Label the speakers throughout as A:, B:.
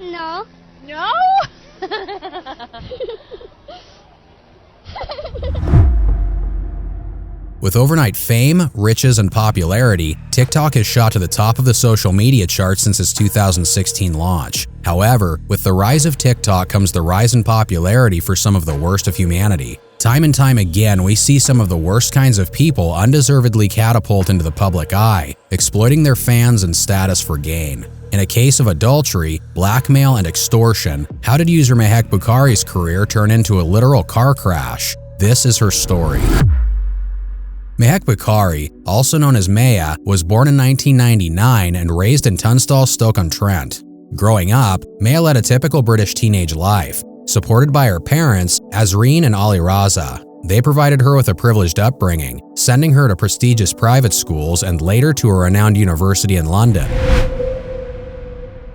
A: No.
B: No?
C: With overnight fame, riches, and popularity, TikTok has shot to the top of the social media charts since its 2016 launch. However, with the rise of TikTok comes the rise in popularity for some of the worst of humanity. Time and time again, we see some of the worst kinds of people undeservedly catapult into the public eye, exploiting their fans and status for gain. In a case of adultery, blackmail, and extortion, how did user Mehek Bukhari's career turn into a literal car crash? This is her story. Mehek Bukhari, also known as Maya, was born in 1999 and raised in Tunstall, Stoke-on-Trent. Growing up, Maya led a typical British teenage life, supported by her parents, Azreen and Ali Raza. They provided her with a privileged upbringing, sending her to prestigious private schools and later to a renowned university in London.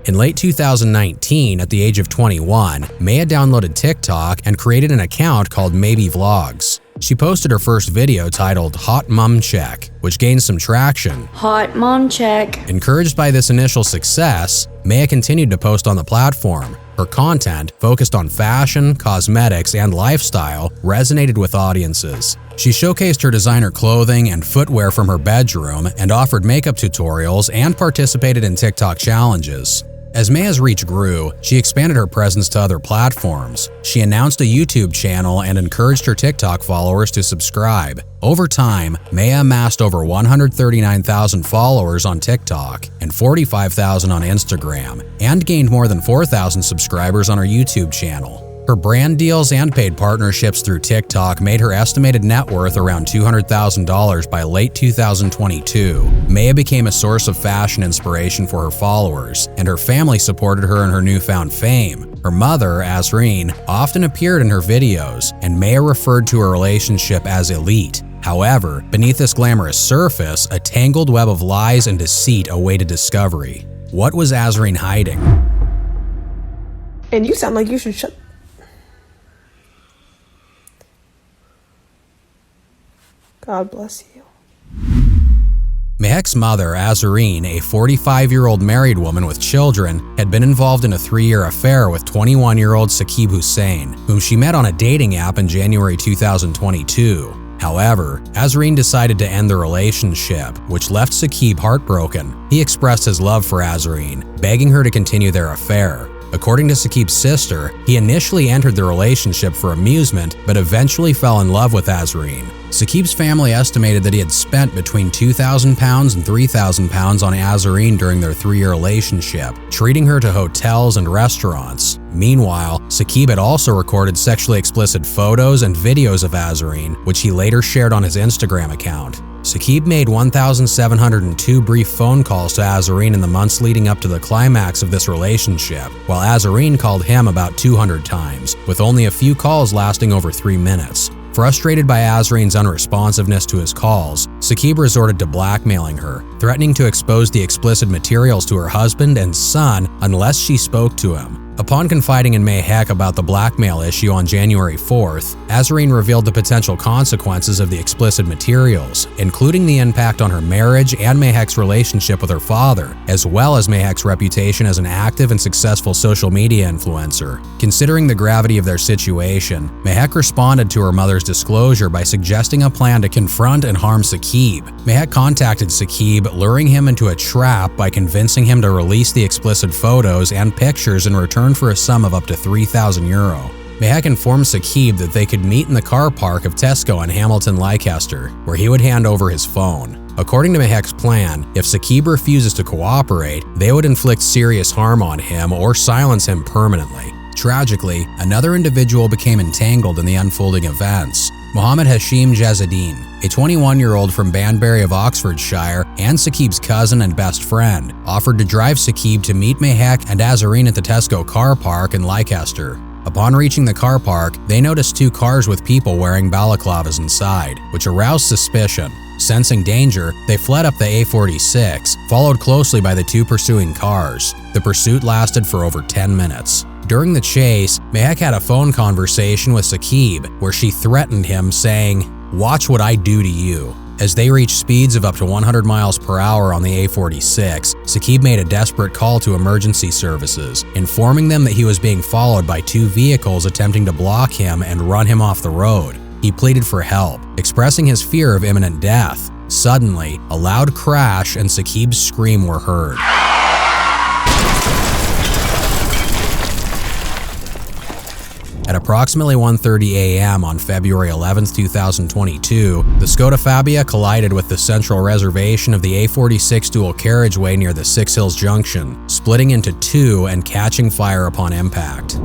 C: In late 2019, at the age of 21, Maya downloaded TikTok and created an account called Maybe Vlogs. She posted her first video titled Hot Mom Check, which gained some traction.
D: Hot Mom Check.
C: Encouraged by this initial success, Maya continued to post on the platform. Her content, focused on fashion, cosmetics, and lifestyle, resonated with audiences. She showcased her designer clothing and footwear from her bedroom and offered makeup tutorials and participated in TikTok challenges. As Maya's reach grew, she expanded her presence to other platforms. She announced a YouTube channel and encouraged her TikTok followers to subscribe. Over time, Maya amassed over 139,000 followers on TikTok and 45,000 on Instagram, and gained more than 4,000 subscribers on her YouTube channel. Her brand deals and paid partnerships through TikTok made her estimated net worth around $200,000 by late 2022. Maya became a source of fashion inspiration for her followers, and her family supported her in her newfound fame. Her mother, Azreen, often appeared in her videos, and Maya referred to her relationship as elite. However, beneath this glamorous surface, a tangled web of lies and deceit awaited discovery. What was Azreen hiding?
E: And you sound like you should shut. God bless you.
C: Mehek's mother, Azreen, a 45-year-old married woman with children, had been involved in a 3-year affair with 21-year-old Saqib Hussain, whom she met on a dating app in January 2022. However, Azreen decided to end the relationship, which left Saqib heartbroken. He expressed his love for Azreen, begging her to continue their affair. According to Saqib's sister, he initially entered the relationship for amusement, but eventually fell in love with Azreen. Saqib's family estimated that he had spent between £2,000 and £3,000 on Azreen during their 3-year relationship, treating her to hotels and restaurants. Meanwhile, Saqib had also recorded sexually explicit photos and videos of Azreen, which he later shared on his Instagram account. Saqib made 1,702 brief phone calls to Azreen in the months leading up to the climax of this relationship, while Azreen called him about 200 times, with only a few calls lasting over 3 minutes. Frustrated by Azreen's unresponsiveness to his calls, Saqib resorted to blackmailing her, threatening to expose the explicit materials to her husband and son unless she spoke to him. Upon confiding in Mehek about the blackmail issue on January 4th, Azreen revealed the potential consequences of the explicit materials, including the impact on her marriage and Mehek's relationship with her father, as well as Mehek's reputation as an active and successful social media influencer. Considering the gravity of their situation, Mehek responded to her mother's disclosure by suggesting a plan to confront and harm Saqib. Mehek contacted Saqib, luring him into a trap by convincing him to release the explicit photos and pictures in return for a sum of up to €3,000. Mehek informed Saqib that they could meet in the car park of Tesco in Hamilton, Leicester, where he would hand over his phone. According to Mehek's plan, if Saqib refuses to cooperate, they would inflict serious harm on him or silence him permanently. Tragically, another individual became entangled in the unfolding events. Mohammed Hashim Jazeddin, a 21-year-old from Banbury of Oxfordshire and Saqib's cousin and best friend, offered to drive Saqib to meet Mehek and Azreen at the Tesco car park in Leicester. Upon reaching the car park, they noticed 2 cars with people wearing balaclavas inside, which aroused suspicion. Sensing danger, they fled up the A46, followed closely by the 2 pursuing cars. The pursuit lasted for over 10 minutes. During the chase, Mehek had a phone conversation with Saqib where she threatened him, saying, "Watch what I do to you." As they reached speeds of up to 100 miles per hour on the A46, Saqib made a desperate call to emergency services, informing them that he was being followed by two vehicles attempting to block him and run him off the road. He pleaded for help, expressing his fear of imminent death. Suddenly, a loud crash and Saqib's scream were heard. At approximately 1:30 a.m. on February 11, 2022, the Skoda Fabia collided with the central reservation of the A46 dual carriageway near the Six Hills Junction, splitting into two and catching fire upon impact.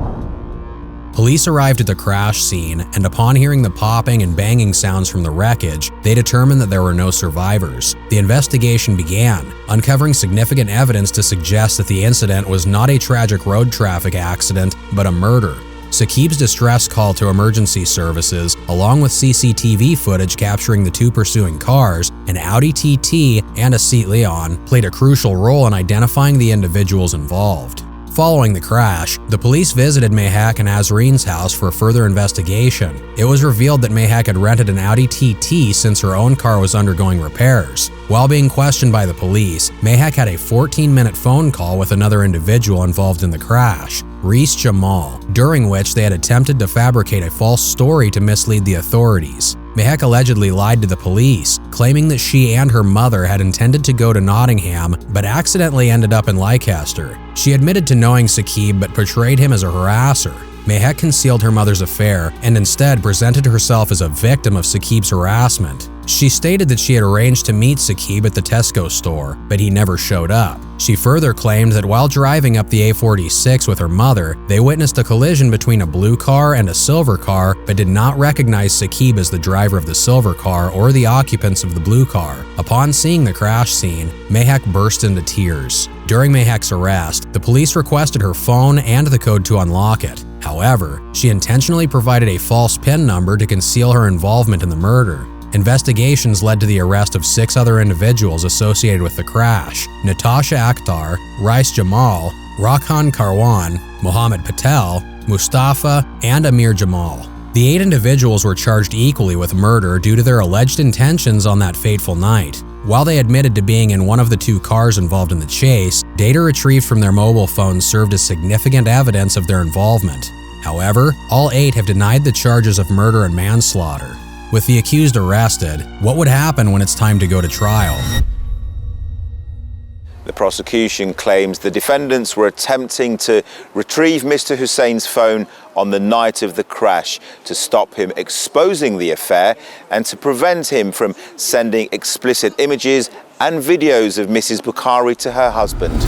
C: Police arrived at the crash scene, and upon hearing the popping and banging sounds from the wreckage, they determined that there were no survivors. The investigation began, uncovering significant evidence to suggest that the incident was not a tragic road traffic accident, but a murder. Saqib's distress call to emergency services, along with CCTV footage capturing the two pursuing cars, an Audi TT and a Seat Leon, played a crucial role in identifying the individuals involved. Following the crash, the police visited Mehak and Azreen's house for further investigation. It was revealed that Mehak had rented an Audi TT since her own car was undergoing repairs. While being questioned by the police, Mehak had a 14-minute phone call with another individual involved in the crash, Reese Jamal, during which they had attempted to fabricate a false story to mislead the authorities. Mehak allegedly lied to the police, claiming that she and her mother had intended to go to Nottingham but accidentally ended up in Leicester. She admitted to knowing Saqib but portrayed him as a harasser. Mehak concealed her mother's affair and instead presented herself as a victim of Saqib's harassment. She stated that she had arranged to meet Saqib at the Tesco store, but he never showed up. She further claimed that while driving up the A46 with her mother, they witnessed a collision between a blue car and a silver car, but did not recognize Saqib as the driver of the silver car or the occupants of the blue car. Upon seeing the crash scene, Mehak burst into tears. During Mehak's arrest, the police requested her phone and the code to unlock it. However, she intentionally provided a false PIN number to conceal her involvement in the murder. Investigations led to the arrest of 6 other individuals associated with the crash: Natasha Akhtar, Rais Jamal, Rakhan Karwan, Mohammed Patel, Mustafa, and Amir Jamal. The 8 individuals were charged equally with murder due to their alleged intentions on that fateful night. While they admitted to being in one of the 2 cars involved in the chase, data retrieved from their mobile phones served as significant evidence of their involvement. However, all 8 have denied the charges of murder and manslaughter. With the accused arrested, what would happen when it's time to go to trial?
A: The prosecution claims the defendants were attempting to retrieve Mr. Hussein's phone on the night of the crash to stop him exposing the affair and to prevent him from sending explicit images and videos of Mrs. Bukhari to her husband.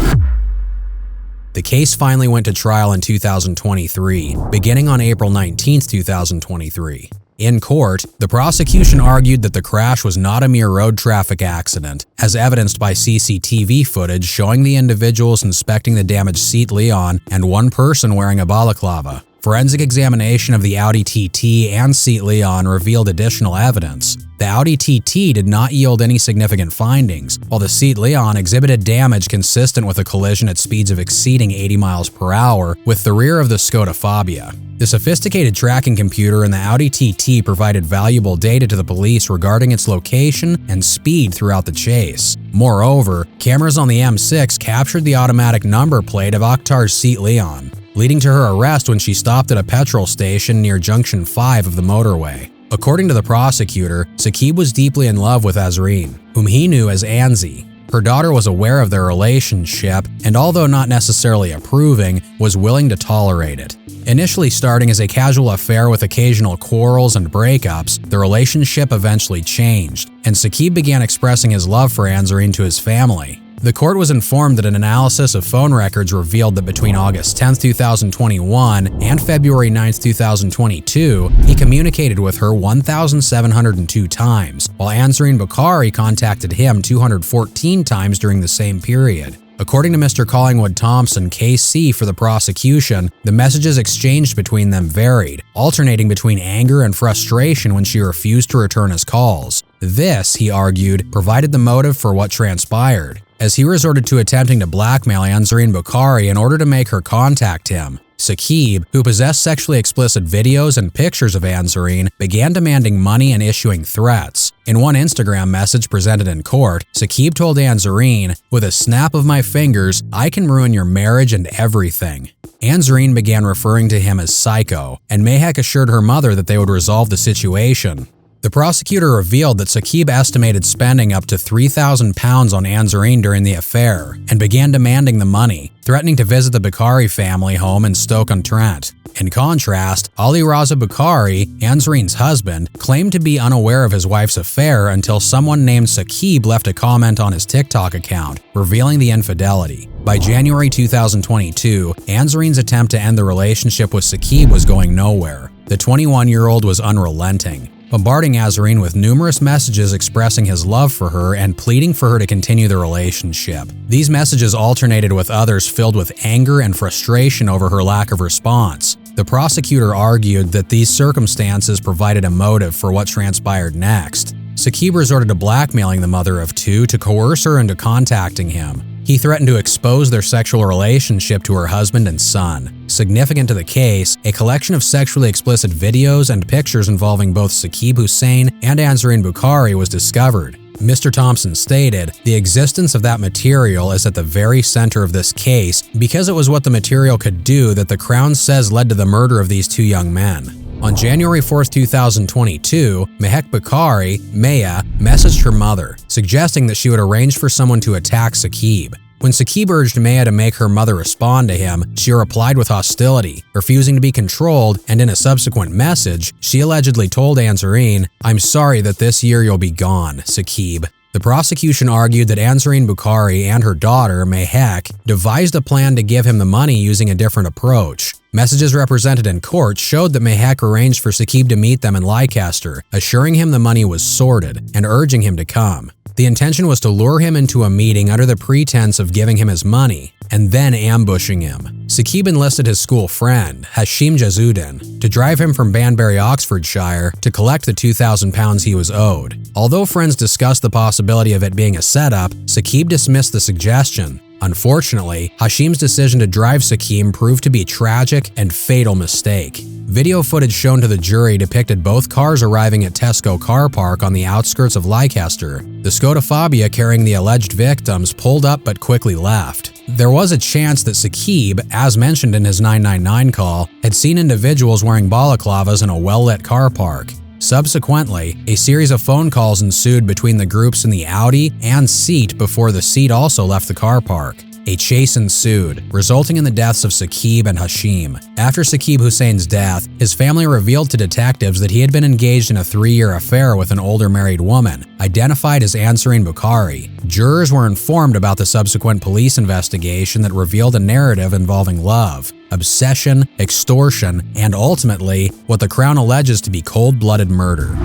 C: The case finally went to trial in 2023, beginning on April 19, 2023. In court, the prosecution argued that the crash was not a mere road traffic accident, as evidenced by CCTV footage showing the individuals inspecting the damaged Seat Leon and one person wearing a balaclava. Forensic examination of the Audi TT and Seat Leon revealed additional evidence. The Audi TT did not yield any significant findings, while the Seat Leon exhibited damage consistent with a collision at speeds of exceeding 80 miles per hour with the rear of the Skoda Fabia. The sophisticated tracking computer in the Audi TT provided valuable data to the police regarding its location and speed throughout the chase. Moreover, cameras on the M6 captured the automatic number plate of Akhtar's Seat Leon, leading to her arrest when she stopped at a petrol station near Junction 5 of the motorway. According to the prosecutor, Saqib was deeply in love with Azreen, whom he knew as Anzi. Her daughter was aware of their relationship and, although not necessarily approving, was willing to tolerate it. Initially starting as a casual affair with occasional quarrels and breakups, the relationship eventually changed, and Saqib began expressing his love for Azreen to his family. The court was informed that an analysis of phone records revealed that between August 10, 2021 and February 9, 2022, he communicated with her 1,702 times, while Azreen Bukhari contacted him 214 times during the same period. According to Mr. Collingwood Thompson, KC for the prosecution, the messages exchanged between them varied, alternating between anger and frustration when she refused to return his calls. This, he argued, provided the motive for what transpired, as he resorted to attempting to blackmail Azreen Bukhari in order to make her contact him. Saqib, who possessed sexually explicit videos and pictures of Anzarine, began demanding money and issuing threats. In one Instagram message presented in court, Saqib told Anzarine, "With a snap of my fingers, I can ruin your marriage and everything." Anzarine began referring to him as psycho, and Mahek assured her mother that they would resolve the situation. The prosecutor revealed that Saqib estimated spending up to £3,000 on Anzarine during the affair and began demanding the money, threatening to visit the Bukhari family home in Stoke-on-Trent. In contrast, Ali Raza Bukhari, Anzarine's husband, claimed to be unaware of his wife's affair until someone named Saqib left a comment on his TikTok account, revealing the infidelity. By January 2022, Anzarine's attempt to end the relationship with Saqib was going nowhere. The 21-year-old was unrelenting, bombarding Anzarine with numerous messages expressing his love for her and pleading for her to continue the relationship. These messages alternated with others filled with anger and frustration over her lack of response. The prosecutor argued that these circumstances provided a motive for what transpired next. Saqib resorted to blackmailing the mother of two to coerce her into contacting him. He threatened to expose their sexual relationship to her husband and son. Significant to the case, a collection of sexually explicit videos and pictures involving both Saqib Hussain and Anzarine Bukhari was discovered. Mr. Thompson stated, "The existence of that material is at the very center of this case because it was what the material could do that the Crown says led to the murder of these two young men." On January 4, 2022, Mahek Bukhari, Maya, messaged her mother, suggesting that she would arrange for someone to attack Saqib. When Saqib urged Maya to make her mother respond to him, she replied with hostility, refusing to be controlled, and in a subsequent message, she allegedly told Anzarine, "I'm sorry that this year you'll be gone, Saqib." The prosecution argued that Anzarine Bukhari and her daughter, Mahek, devised a plan to give him the money using a different approach. Messages represented in court showed that Mahek arranged for Saqib to meet them in Leicester, assuring him the money was sorted and urging him to come. The intention was to lure him into a meeting under the pretense of giving him his money, and then ambushing him. Saqib enlisted his school friend, Hashim Jazuddin, to drive him from Banbury, Oxfordshire, to collect the £2,000 he was owed. Although friends discussed the possibility of it being a setup, Saqib dismissed the suggestion. Unfortunately, Hashim's decision to drive Saqib proved to be a tragic and fatal mistake. Video footage shown to the jury depicted both cars arriving at Tesco car park on the outskirts of Leicester. The Skoda Fabia carrying the alleged victims pulled up but quickly left. There was a chance that Saqib, as mentioned in his 999 call, had seen individuals wearing balaclavas in a well-lit car park. Subsequently, a series of phone calls ensued between the groups in the Audi and Seat before the Seat also left the car park. A chase ensued, resulting in the deaths of Saqib and Hashim. After Saqib Hussein's death, his family revealed to detectives that he had been engaged in a 3-year affair with an older married woman, identified as Anzarine Bukhari. Jurors were informed about the subsequent police investigation that revealed a narrative involving love, obsession, extortion, and ultimately, what the Crown alleges to be cold-blooded murder.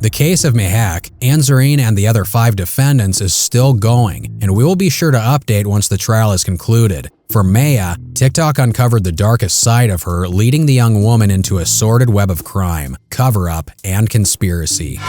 C: The case of Mahek, Anzarine, and the other 5 defendants is still going, and we will be sure to update once the trial is concluded. For Maya, TikTok uncovered the darkest side of her, leading the young woman into a sordid web of crime, cover-up, and conspiracy.